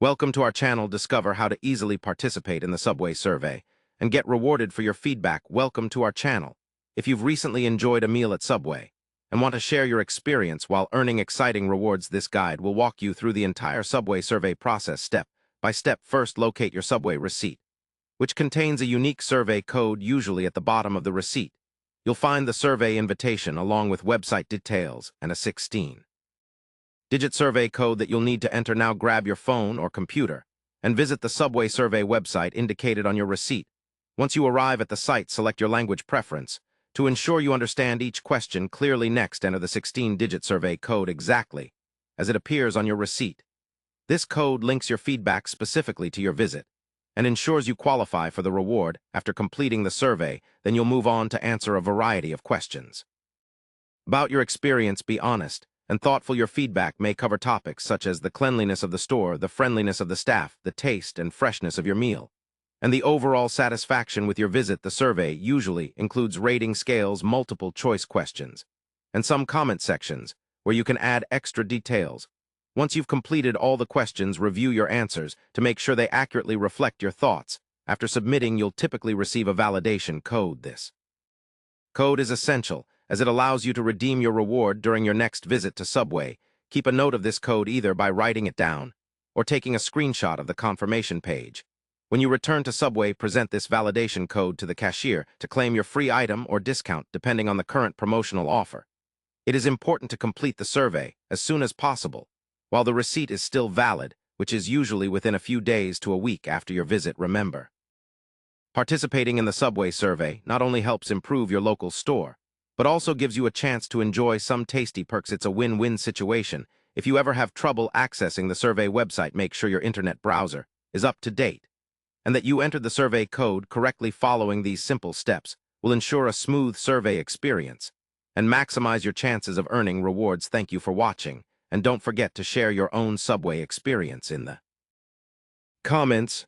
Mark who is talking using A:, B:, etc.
A: Welcome to our channel. Discover how to easily participate in the Subway survey and get rewarded for your feedback. Welcome to our channel. If you've recently enjoyed a meal at Subway and want to share your experience while earning exciting rewards, this guide will walk you through the entire Subway survey process step by step. First, locate your Subway receipt, which contains a unique survey code usually at the bottom of the receipt. You'll find the survey invitation along with website details and a 16-digit survey code that you'll need to enter. Now grab your phone or computer and visit the Subway survey website indicated on your receipt. Once you arrive at the site, select your language preference. To ensure you understand each question clearly, next enter the 16-digit survey code exactly as it appears on your receipt. This code links your feedback specifically to your visit and ensures you qualify for the reward. After completing the survey, then you'll move on to answer a variety of questions about your experience. Be honest and thoughtful. Your feedback may cover topics such as the cleanliness of the store, the friendliness of the staff, the taste and freshness of your meal, and the overall satisfaction with your visit. The survey usually includes rating scales, multiple choice questions, and some comment sections where you can add extra details. Once you've completed all the questions, review your answers to make sure they accurately reflect your thoughts. After submitting, you'll typically receive a validation code. This code is essential as it allows you to redeem your reward during your next visit to Subway. Keep a note of this code either by writing it down or taking a screenshot of the confirmation page. When you return to Subway, present this validation code to the cashier to claim your free item or discount depending on the current promotional offer. It is important to complete the survey as soon as possible while the receipt is still valid, which is usually within a few days to a week after your visit. Remember, participating in the Subway survey not only helps improve your local store, but also gives you a chance to enjoy some tasty perks. It's a win-win situation. If you ever have trouble accessing the survey website, make sure your internet browser is up to date and that you entered the survey code correctly. Following these simple steps will ensure a smooth survey experience and maximize your chances of earning rewards. Thank you for watching, and don't forget to share your own Subway experience in the comments.